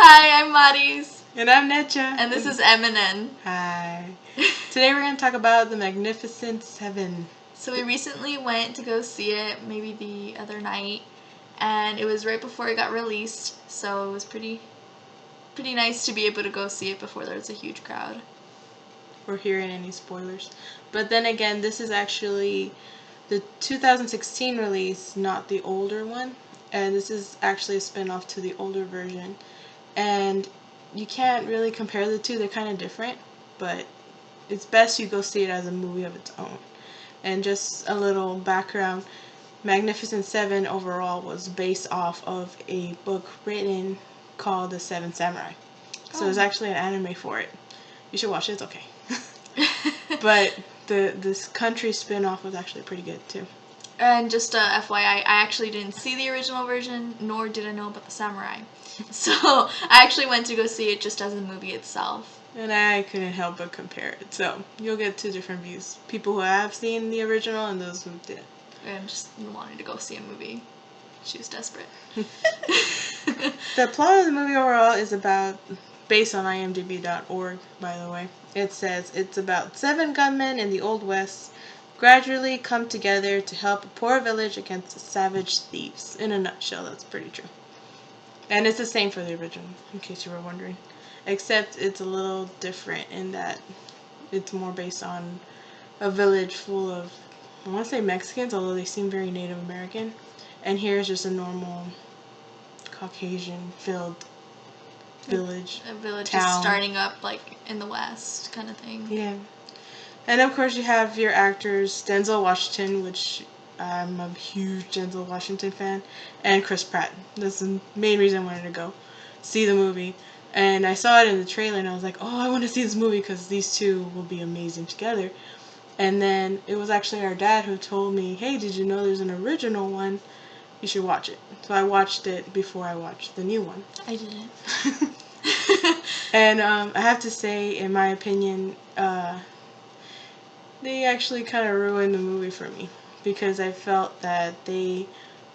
Hi, I'm Maris. And I'm Netcha. And this is M&N. Hi. Today we're going to talk about The Magnificent Seven. So we recently went to go see it, maybe the other night, and it was right before it got released, so it was pretty nice to be able to go see it before there was a huge crowd. Or hearing any spoilers. But then again, this is actually the 2016 release, not the older one. And this is actually a spin-off to the older version. And you can't really compare the two, they're kind of different, but it's best you go see it as a movie of its own. And just a little background, Magnificent Seven overall was based off of a book written called The Seven Samurai. So there's actually an anime for it. You should watch it, it's okay. But this country spin-off was actually pretty good too. And just FYI, I actually didn't see the original version, nor did I know about the samurai. So I actually went to go see it just as a movie itself. And I couldn't help but compare it. So you'll get two different views. People who have seen the original and those who didn't. And just wanted to go see a movie. She was desperate. The plot of the movie overall is about, based on imdb.org, by the way, it says it's about 7 gunmen in the Old West gradually come together to help a poor village against savage thieves. In a nutshell, that's pretty true. And it's the same for the original, in case you were wondering. Except it's a little different in that it's more based on a village full of, I want to say Mexicans, although they seem very Native American. And here's just a normal Caucasian-filled village. A village town. Just starting up, like, in the West kind of thing. Yeah. And of course you have your actors, Denzel Washington, which I'm a huge Denzel Washington fan, and Chris Pratt. That's the main reason I wanted to go see the movie. And I saw it in the trailer and I was like, oh, I want to see this movie because these two will be amazing together. And then it was actually our dad who told me, hey, did you know there's an original one? You should watch it. So I watched it before I watched the new one. I didn't. And I have to say, in my opinion, they actually kind of ruined the movie for me. Because I felt that they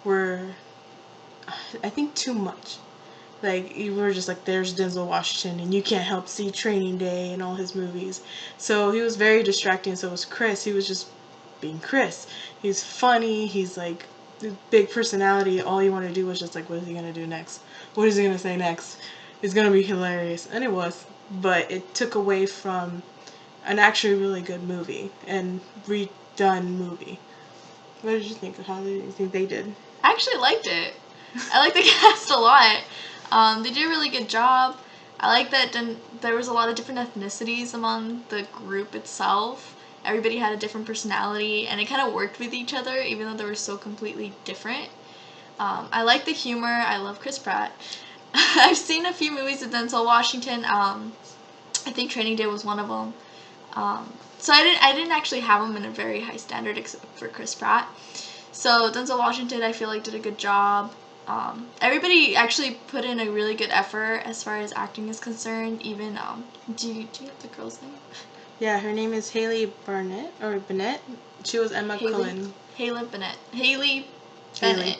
were, I think, too much. Like, you were just like, there's Denzel Washington, and you can't help see Training Day and all his movies. So he was very distracting, so was Chris. He was just being Chris. He's funny, he's like, big personality. All you want to do was just like, what is he going to do next? What is he going to say next? It's going to be hilarious. And it was. But it took away from an actually really good movie and redone movie. What did you think? How did you think they did? I actually liked it. I like the cast a lot. They did a really good job. I like that there was a lot of different ethnicities among the group itself. Everybody had a different personality, and it kind of worked with each other, even though they were so completely different. I like the humor. I love Chris Pratt. I've seen a few movies with Denzel Washington. I think Training Day was one of them. So I didn't actually have him in a very high standard except for Chris Pratt. So Denzel Washington, I feel like, did a good job. Everybody actually put in a really good effort as far as acting is concerned. Even do you have the girl's name? Yeah, her name is Haley Barnett or Bennett. She was Emma Cullen. Haley Bennett.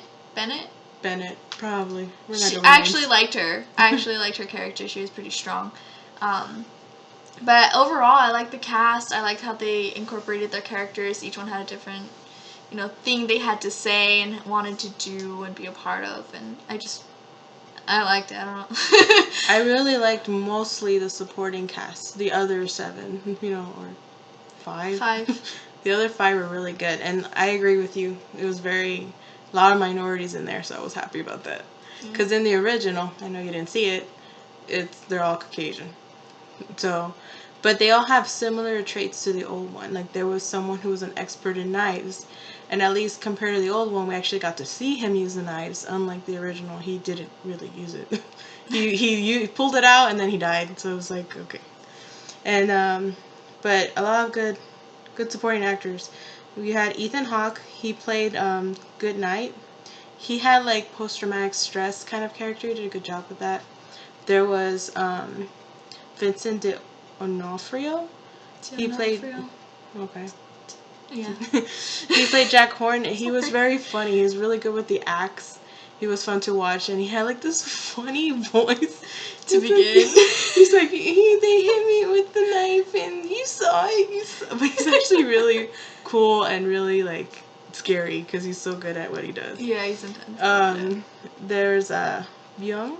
Bennett, probably. I actually liked her. I actually liked her character. She was pretty strong. But overall, I liked the cast. I liked how they incorporated their characters. Each one had a different, thing they had to say and wanted to do and be a part of. And I liked it. I don't know. I really liked mostly the supporting cast. The other 7, or 5. 5. The other 5 were really good. And I agree with you. It was a lot of minorities in there, so I was happy about that. Because in the original, I know you didn't see it, they're all Caucasian. So, but they all have similar traits to the old one. Like, there was someone who was an expert in knives, and at least compared to the old one, we actually got to see him use the knives. Unlike the original, he didn't really use it. he pulled it out and then he died. So it was like, okay. And but a lot of good supporting actors. We had Ethan Hawke. He played Goodnight. He had like post-traumatic stress kind of character. He did a good job with that. There was Vincent D'Onofrio. He played. Okay. Yeah. He played Jack Horn. He was very funny. He was really good with the axe. He was fun to watch, and he had like this funny voice To begin. He's like, they hit me with the knife, and you saw it. But he's actually really cool and really like scary because he's so good at what he does. Yeah, he's intense. There's Young.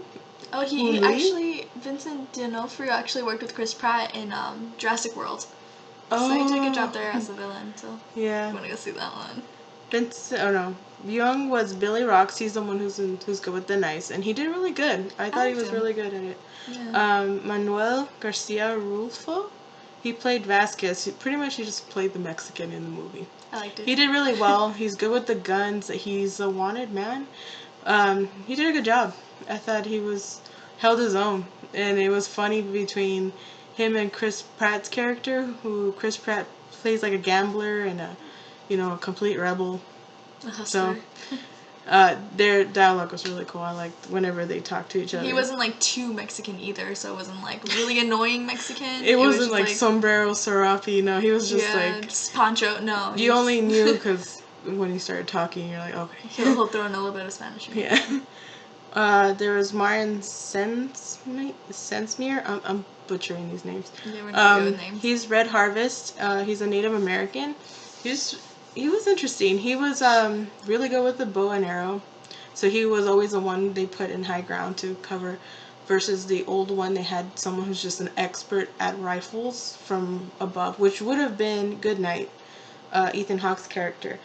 Oh, he actually, Vincent D'Onofrio actually worked with Chris Pratt in Jurassic World. So he did a good job there as the villain. So yeah, I want to go see that one. Vincent, oh no, Young was Billy Rocks. He's the one who's good with the knife, and he did really good. I thought he was really good at it. Yeah. Manuel Garcia Rulfo, he played Vasquez. He just played the Mexican in the movie. I liked it. He did really well. He's good with the guns. He's a wanted man. He did a good job. I thought he held his own, and it was funny between him and Chris Pratt's character, who Chris Pratt plays like a gambler and a complete rebel. A hustler. So, their dialogue was really cool. I liked whenever they talked to each other. He wasn't like too Mexican either, so it wasn't like really annoying Mexican. It wasn't like sombrero serapi. No, he was just just poncho. No, you only knew because when he started talking, you're like, okay. He'll throw in a little bit of Spanish. Yeah. There was Marion Sensmere. I'm butchering these names. They were not good names. He's Red Harvest. He's a Native American. He was interesting. He was really good with the bow and arrow. So he was always the one they put in high ground to cover, versus the old one they had someone who's just an expert at rifles from above, which would have been Goodnight, Ethan Hawke's character.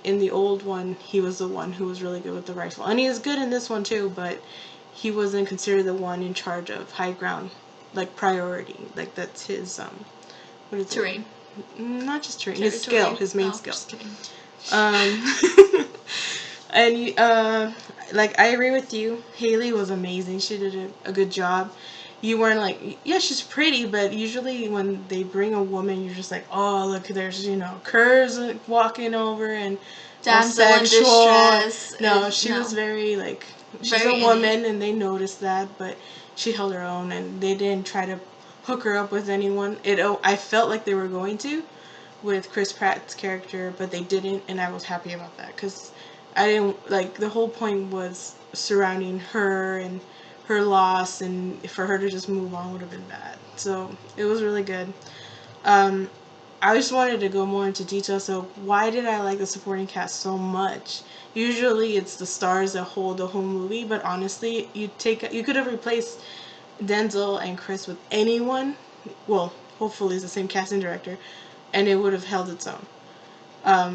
In the old one, he was the one who was really good with the rifle. And he is good in this one too, but he wasn't considered the one in charge of high ground, like priority. Like that's his, what is terrain. It? Not just terrain, his skill, his main skill. Just kidding. And like I agree with you. Haley was amazing. She did a good job. You weren't like, yeah, she's pretty, but usually when they bring a woman, you're just like, oh, look, there's curves walking over and damsel in distress. No, she was very like, she's a woman, and they noticed that, but she held her own, and they didn't try to hook her up with anyone. I felt like they were going to with Chris Pratt's character, but they didn't, and I was happy about that because I didn't like the whole point was surrounding her and her loss, and for her to just move on would have been bad. So it was really good. I just wanted to go more into detail. So why did I like the supporting cast so much? Usually it's the stars that hold the whole movie, but honestly, you could have replaced Denzel and Chris with anyone. Well, hopefully it's the same casting director, and it would have held its own.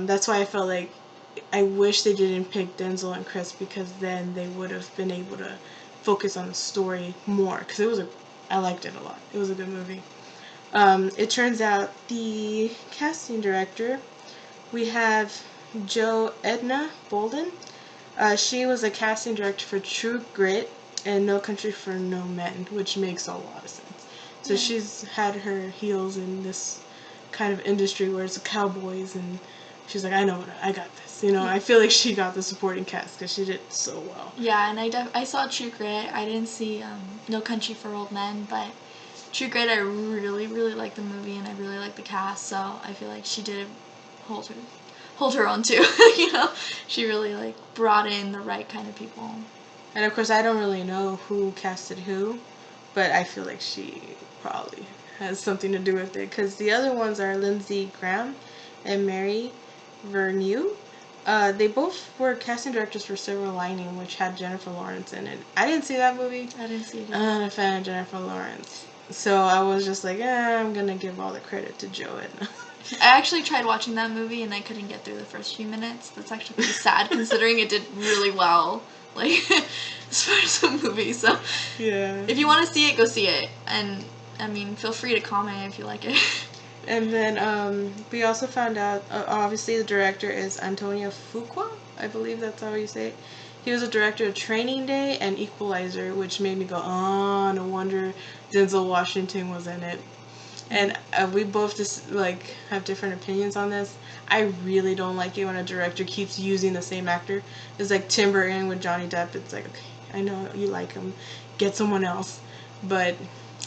That's why I felt like I wish they didn't pick Denzel and Chris, because then they would have been able to focus on the story more, because I liked it a lot. It was a good movie. It turns out the casting director, we have Jo Edna Bolden. She was a casting director for True Grit and No Country for No Men, which makes a lot of sense. So she's had her heels in this kind of industry where it's cowboys, and she's like, I know I got this. I feel like she got the supporting cast because she did so well. Yeah, and I saw True Grit. I didn't see No Country for Old Men, but True Grit, I really, really liked the movie, and I really liked the cast, so I feel like she did hold her own too. She really brought in the right kind of people. And of course, I don't really know who casted who, but I feel like she probably has something to do with it, because the other ones are Lindsey Graham and Mary Vernew. They both were casting directors for Silver Lining, which had Jennifer Lawrence in it. I didn't see that movie. I didn't see it either. I'm not a fan of Jennifer Lawrence. So I was just like, I'm going to give all the credit to Jo Edna. I actually tried watching that movie, and I couldn't get through the first few minutes. That's actually pretty sad, considering it did really well, as far as the movie. So, yeah. If you want to see it, go see it. And, feel free to comment if you like it. And then we also found out, obviously the director is Antoine Fuqua. I believe that's how you say it. He was a director of Training Day and Equalizer, which made me go, oh, no wonder Denzel Washington was in it. And we both just have different opinions on this. I really don't like it when a director keeps using the same actor. It's like Tim Burton with Johnny Depp. It's like, okay, I know you like him, get someone else. But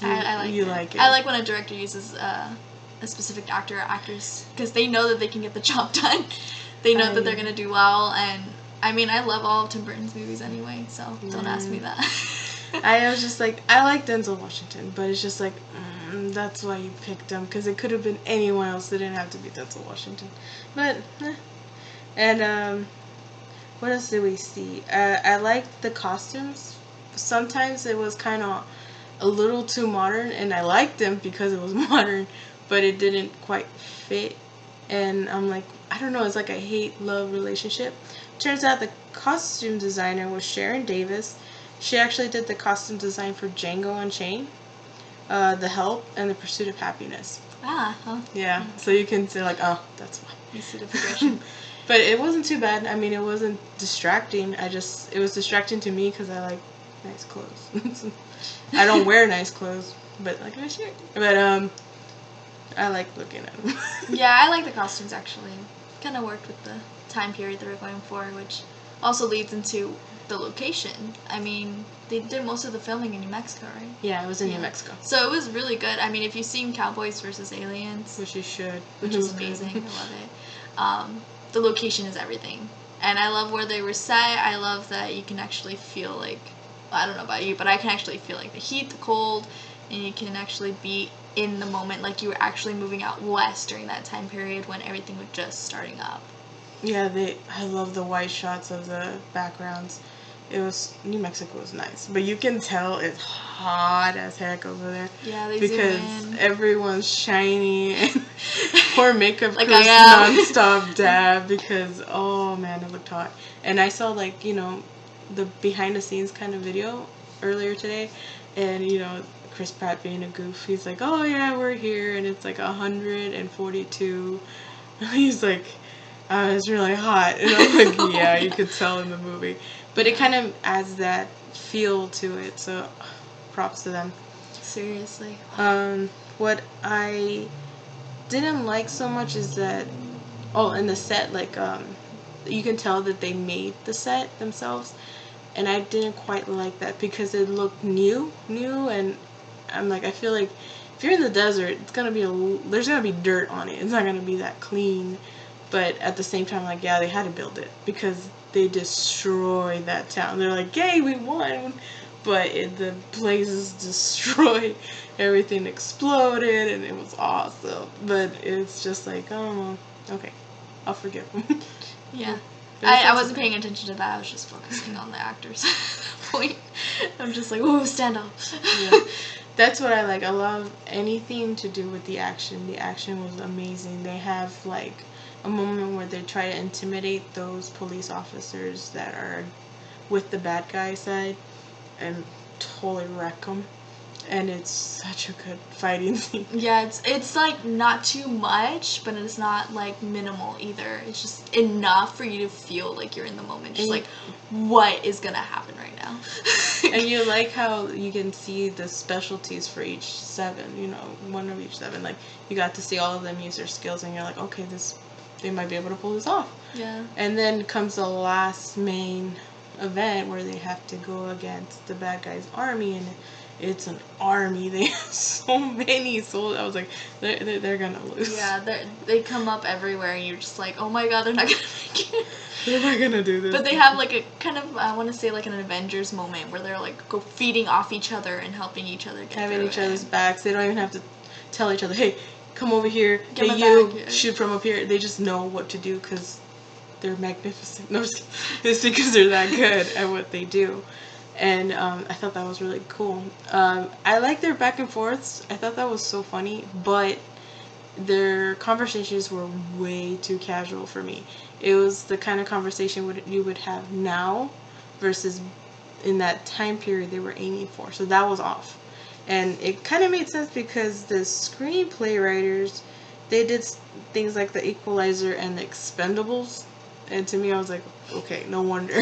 I like it. I like when a director uses a specific actor or actress, because they know that they can get the job done. They know that they're gonna do well, and I mean, I love all of Tim Burton's movies anyway, so don't ask me that. I was just like, I like Denzel Washington, but it's just like, that's why you picked him, because it could have been anyone else. It didn't have to be Denzel Washington. But, And, what else did we see? I liked the costumes. Sometimes it was kind of a little too modern, and I liked them because it was modern, but it didn't quite fit. And I'm like, I don't know, it's like a hate-love relationship. Turns out the costume designer was Sharon Davis. She actually did the costume design for Django Unchained, The Help, and The Pursuit of Happiness. Huh? Yeah, so you can say like, oh, that's why. You see the progression. But it wasn't too bad. I mean, it wasn't distracting. It was distracting to me because I like nice clothes. I don't wear nice clothes, but like I should. But I like looking at them. Yeah, I like the costumes actually. Kind of worked with the time period they were going for, which also leads into the location. I mean, they did most of the filming in New Mexico, right? Yeah, it was in New Mexico. So it was really good. I mean, if you've seen Cowboys vs. Aliens, Which you should. Which is amazing. I love it. The location is everything. And I love where they were set. I love that you can actually feel like, well, I don't know about you, but I can actually feel like the heat, the cold, and you can actually be in the moment like you were actually moving out west during that time period when everything was just starting up. Yeah, I love the white shots of the backgrounds. New Mexico was nice, but you can tell it's hot as heck over there. Yeah, they because zoom in. Everyone's shiny and poor makeup Like crew's I am. nonstop dab because oh man, it looked hot. And I saw like the behind the scenes kind of video earlier today, and Chris Pratt being a goof, he's like, oh yeah, we're here, and it's like 142. He's like, it's really hot. And I'm like, yeah, you could tell in the movie. But it kind of adds that feel to it, so props to them. Seriously. What I didn't like so much is that, in the set, like, you can tell that they made the set themselves, and I didn't quite like that because it looked new, and I'm like, I feel like if you're in the desert, there's gonna be dirt on it. It's not gonna be that clean. But at the same time, like, yeah, they had to build it because they destroyed that town. They're like, yay, we won! But the blazes destroyed. Everything exploded, and it was awesome. But it's just like, oh, okay, I'll forgive them. Yeah. I wasn't paying attention to that. I was just focusing on the actors at that point. I'm just like, oh, stand up. Yeah. That's what I like. I love anything to do with the action. The action was amazing. They have, like, a moment where they try to intimidate those police officers that are with the bad guy side and totally wreck them. And it's such a good fighting scene. Yeah, it's like not too much, but it's not like minimal either. It's just enough for you to feel like you're in the moment. Just like, what is gonna happen right now? And you like how you can see the specialties for each 7, one of each 7. Like, you got to see all of them use their skills, and you're like, okay, they might be able to pull this off. Yeah. And then comes the last main event where they have to go against the bad guy's army, and it's an army. They have so many soldiers. I was like, they're gonna lose. Yeah, they come up everywhere, and you're just like, oh my god, they're not gonna make it. They're not gonna do this. But they have like a kind of, I want to say like an Avengers moment where they're like feeding off each other and helping each other get having through each other's backs. They don't even have to tell each other, hey, come over here. Get hey, you shoot from up here. They just know what to do because they're magnificent. No, it's because they're that good at what they do. And I thought that was really cool. I like their back and forths. I thought that was so funny, but their conversations were way too casual for me. It was the kind of conversation you would have now versus in that time period they were aiming for. So that was off. And it kind of made sense because the screenplay writers, they did things like The Equalizer and The Expendables. And to me, I was like, okay, no wonder.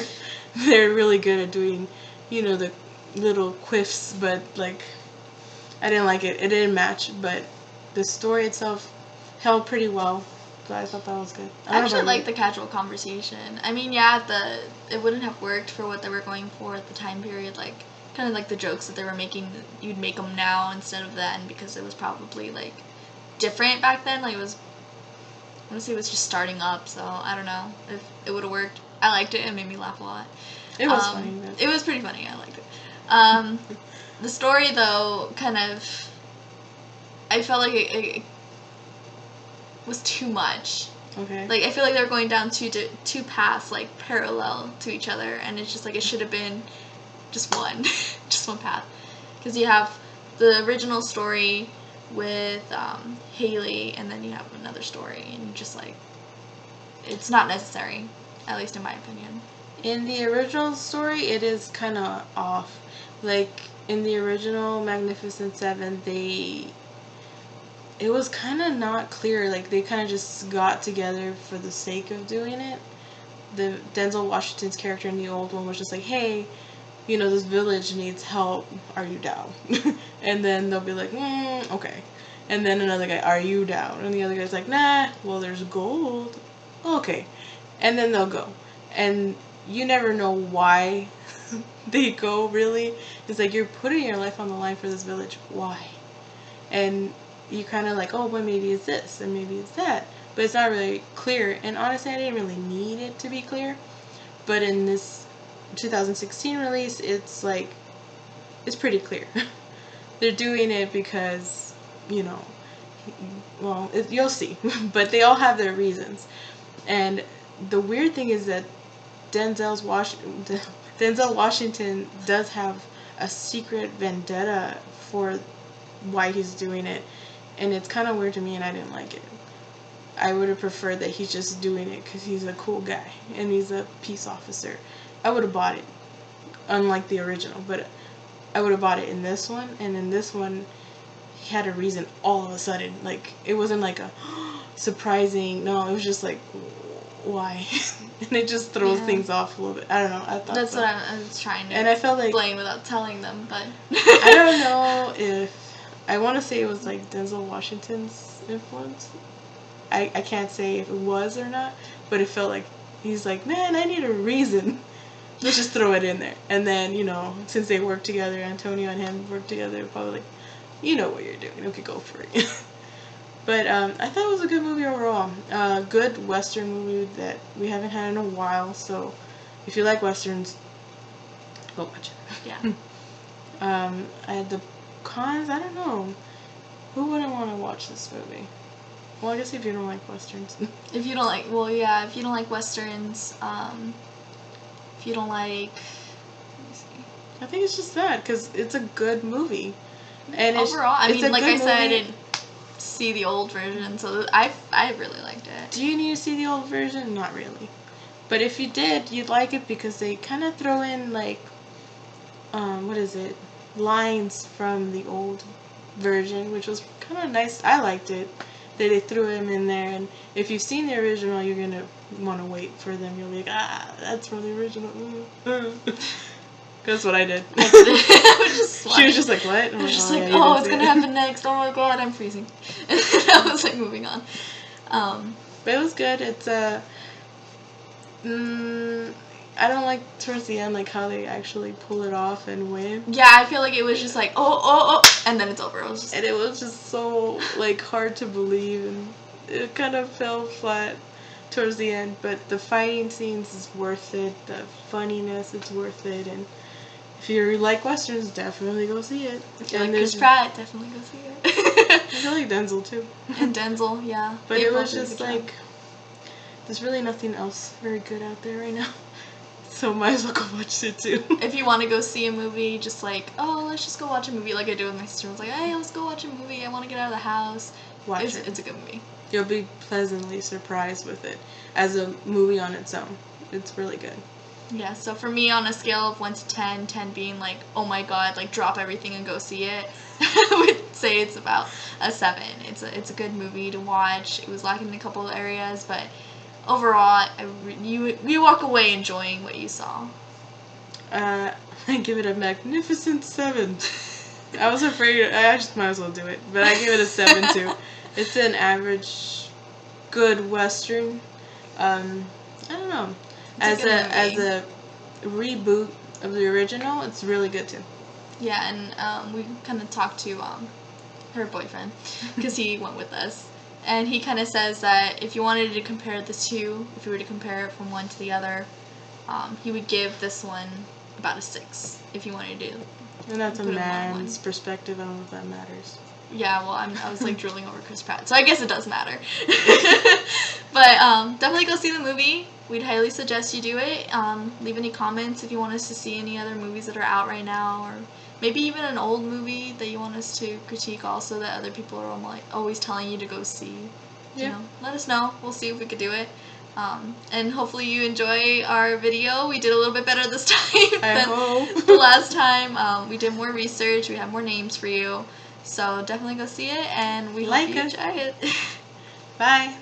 They're really good at doing, the little quiffs, but, like, I didn't like it. It didn't match, but the story itself held pretty well. So I thought that was good. I actually like the casual conversation. I mean, yeah, it wouldn't have worked for what they were going for at the time period, like, kind of like the jokes that they were making, you'd make them now instead of then, because it was probably, like, different back then. Like, I want to say it was just starting up, so I don't know if it would have worked. I liked it. It made me laugh a lot. It was funny. It was pretty funny. I liked it. The story, though, kind of... I felt like it was too much. Okay. Like, I feel like they were going down two paths, like, parallel to each other, and it's just like it should have been just one. Just one path. Because you have the original story with Haley, and then you have another story, and you just, like... It's not necessary, at least in my opinion. In the original story, it is kind of off. Like, in the original Magnificent Seven, it was kind of not clear. Like, they kind of just got together for the sake of doing it. The Denzel Washington's character in the old one was just like, hey, you know, this village needs help. Are you down? And then they'll be like, okay. And then another guy, are you down? And the other guy's like, nah, well, there's gold. Okay. And then they'll go. And you never know why they go, really. It's like, you're putting your life on the line for this village. Why? And you kind of like, oh, well, maybe it's this, and maybe it's that. But it's not really clear. And honestly, I didn't really need it to be clear. But in this 2016 release, it's like, it's pretty clear. They're doing it because, you know, well, you'll see. But they all have their reasons. And the weird thing is that Denzel Washington does have a secret vendetta for why he's doing it, and it's kind of weird to me, and I didn't like it. I would have preferred that he's just doing it because he's a cool guy and he's a peace officer. I would have bought it, unlike the original, but I would have bought it in this one, and in this one he had a reason all of a sudden. Like, it wasn't like a surprising, no, it was just like, why? And it just throws things off a little bit. I don't know. I thought that's what I was trying to, and I felt like, blame without telling them, but I don't know if, I want to say it was like Denzel Washington's influence. I can't say if it was or not, but it felt like he's like, man, I need a reason. Let's just throw it in there. And then, you know, since they work together, Antonio and him work together, probably like, you know what you're doing. Okay, go for it. But I thought it was a good movie overall. Good Western movie that we haven't had in a while. So if you like Westerns, go watch it. Yeah. I had the cons. I don't know. Who wouldn't want to watch this movie? Well, I guess if you don't like Westerns. If you don't like, well, yeah, if you don't like Westerns, if you don't like, let me see. I think it's just that, because it's a good movie. And overall, I mean, like I said, I movie. didn't see the old version, so I really liked it. Do you need to see the old version? Not really. But if you did, you'd like it because they kind of throw in, like, what is it? Lines from the old version, which was kind of nice. I liked it. They threw them in there, and if you've seen the original, you're gonna want to wait for them. You'll be like, that's from the original. That's what I did. She was just like, what? I was just like, oh, what's gonna happen next? Oh my god, I'm freezing. I was like moving on. But it was good. It's I don't like towards the end, like how they actually pull it off and win. Yeah, I feel like it was just like, oh, and then it's over. And it was just so, like, hard to believe, and it kind of fell flat towards the end. But the fighting scenes is worth it. The funniness, it's worth it. And if you like Westerns, definitely go see it. If you like Chris Pratt, definitely go see it. I feel like Denzel too. And Denzel, yeah. But it was just like, there's really nothing else very good out there right now. So might as well go watch it too. If you want to go see a movie, just like, oh, let's just go watch a movie, like I do with my sister. I was like, hey, let's go watch a movie. I want to get out of the house. Watch it. It's a good movie. You'll be pleasantly surprised with it as a movie on its own. It's really good. Yeah, so for me, on a scale of 1 to 10, 10 being like, oh my god, like drop everything and go see it, I would say it's about a 7. It's a good movie to watch. It was lacking in a couple of areas, but overall, you walk away enjoying what you saw. I give it a magnificent 7. I was afraid, I just might as well do it, but I give it a 7 too. It's an average, good Western. I don't know. As a reboot of the original, it's really good too. Yeah, and we kind of talked to her boyfriend because he went with us. And he kind of says that if you wanted to compare the two, if you were to compare it from one to the other, he would give this one about a 6 if you wanted to. And that's a Put him man's 1-1. perspective. I don't know if that matters. Yeah, well, I was like drooling over Chris Pratt, so I guess it does matter. But definitely go see the movie. We'd highly suggest you do it. Leave any comments if you want us to see any other movies that are out right now, or maybe even an old movie that you want us to critique also that other people are always telling you to go see. Yeah. You know, let us know. We'll see if we could do it. And hopefully you enjoy our video. We did a little bit better this time I than hope. the last time. We did more research. We have more names for you. So definitely go see it, and we hope you enjoy it. Bye.